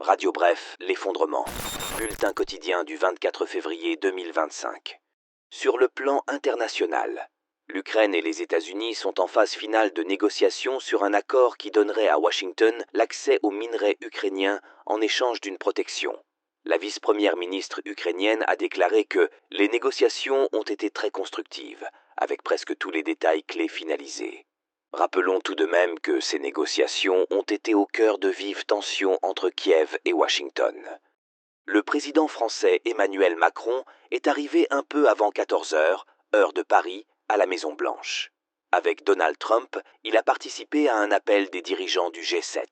Radio Bref, l'effondrement. Bulletin quotidien du 24 février 2025. Sur le plan international, l'Ukraine et les États-Unis sont en phase finale de négociations sur un accord qui donnerait à Washington l'accès aux minerais ukrainiens en échange d'une protection. La vice-première ministre ukrainienne a déclaré que les négociations ont été très constructives, avec presque tous les détails clés finalisés. Rappelons tout de même que ces négociations ont été au cœur de vives tensions entre Kiev et Washington. Le président français Emmanuel Macron est arrivé un peu avant 14 heures, heure de Paris, à la Maison-Blanche. Avec Donald Trump, il a participé à un appel des dirigeants du G7.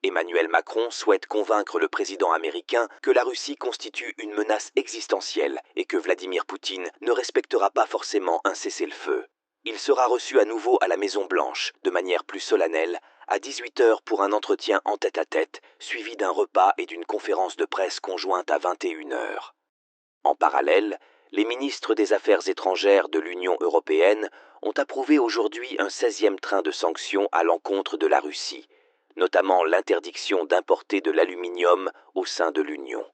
Emmanuel Macron souhaite convaincre le président américain que la Russie constitue une menace existentielle et que Vladimir Poutine ne respectera pas forcément un cessez-le-feu. Il sera reçu à nouveau à la Maison-Blanche, de manière plus solennelle, à 18 heures pour un entretien en tête-à-tête, suivi d'un repas et d'une conférence de presse conjointe à 21 heures. En parallèle, les ministres des Affaires étrangères de l'Union européenne ont approuvé aujourd'hui un 16e train de sanctions à l'encontre de la Russie, notamment l'interdiction d'importer de l'aluminium au sein de l'Union.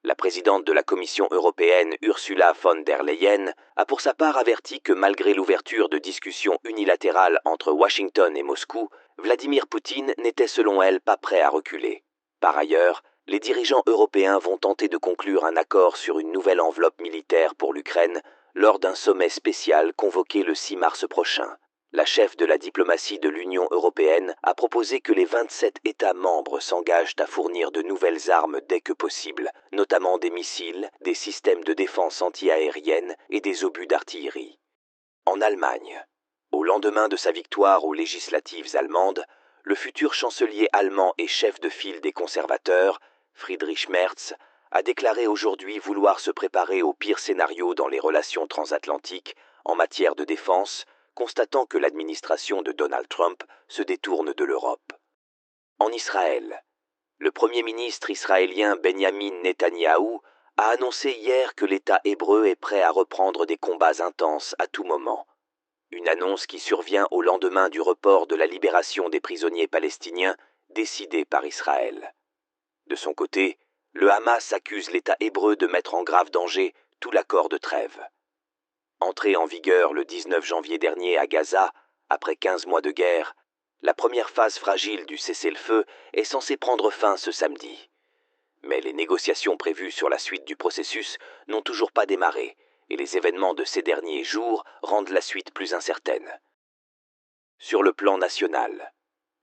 La présidente de la Commission européenne, Ursula von der Leyen, a pour sa part averti que malgré l'ouverture de discussions unilatérales entre Washington et Moscou, Vladimir Poutine n'était selon elle pas prêt à reculer. Par ailleurs, les dirigeants européens vont tenter de conclure un accord sur une nouvelle enveloppe militaire pour l'Ukraine lors d'un sommet spécial convoqué le 6 mars prochain. La chef de la diplomatie de l'Union européenne a proposé que les 27 États membres s'engagent à fournir de nouvelles armes dès que possible, notamment des missiles, des systèmes de défense anti-aérienne et des obus d'artillerie. En Allemagne, au lendemain de sa victoire aux législatives allemandes, le futur chancelier allemand et chef de file des conservateurs, Friedrich Merz, a déclaré aujourd'hui vouloir se préparer au pire scénario dans les relations transatlantiques en matière de défense, constatant que l'administration de Donald Trump se détourne de l'Europe. En Israël, le Premier ministre israélien Benjamin Netanyahou a annoncé hier que l'État hébreu est prêt à reprendre des combats intenses à tout moment. Une annonce qui survient au lendemain du report de la libération des prisonniers palestiniens décidé par Israël. De son côté, le Hamas accuse l'État hébreu de mettre en grave danger tout l'accord de trêve. Entrée en vigueur le 19 janvier dernier à Gaza, après 15 mois de guerre, la première phase fragile du cessez-le-feu est censée prendre fin ce samedi. Mais les négociations prévues sur la suite du processus n'ont toujours pas démarré, et les événements de ces derniers jours rendent la suite plus incertaine. Sur le plan national,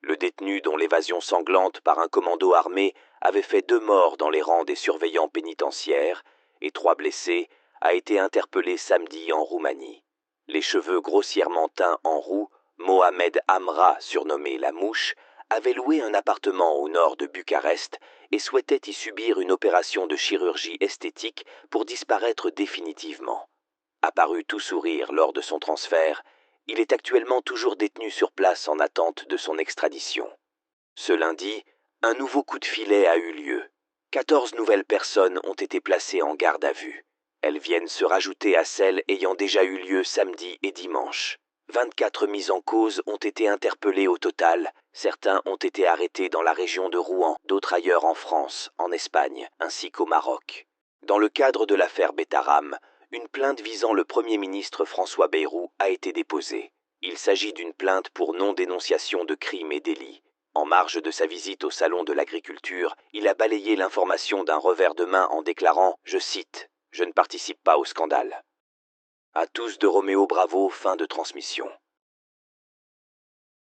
le détenu dont l'évasion sanglante par un commando armé avait fait 2 morts dans les rangs des surveillants pénitentiaires et 3 blessés a été interpellé samedi en Roumanie. Les cheveux grossièrement teints en roux, Mohamed Amra, surnommé la Mouche, avait loué un appartement au nord de Bucarest et souhaitait y subir une opération de chirurgie esthétique pour disparaître définitivement. Apparu tout sourire lors de son transfert, il est actuellement toujours détenu sur place en attente de son extradition. Ce lundi, un nouveau coup de filet a eu lieu. 14 nouvelles personnes ont été placées en garde à vue. Elles viennent se rajouter à celles ayant déjà eu lieu samedi et dimanche. 24 mises en cause ont été interpellées au total. Certains ont été arrêtés dans la région de Rouen, d'autres ailleurs en France, en Espagne, ainsi qu'au Maroc. Dans le cadre de l'affaire Betaram, une plainte visant le Premier ministre François Bayrou a été déposée. Il s'agit d'une plainte pour non-dénonciation de crimes et délits. En marge de sa visite au Salon de l'Agriculture, il a balayé l'information d'un revers de main en déclarant, je cite, « Je ne participe pas au scandale ». À tous de Roméo Bravo, fin de transmission.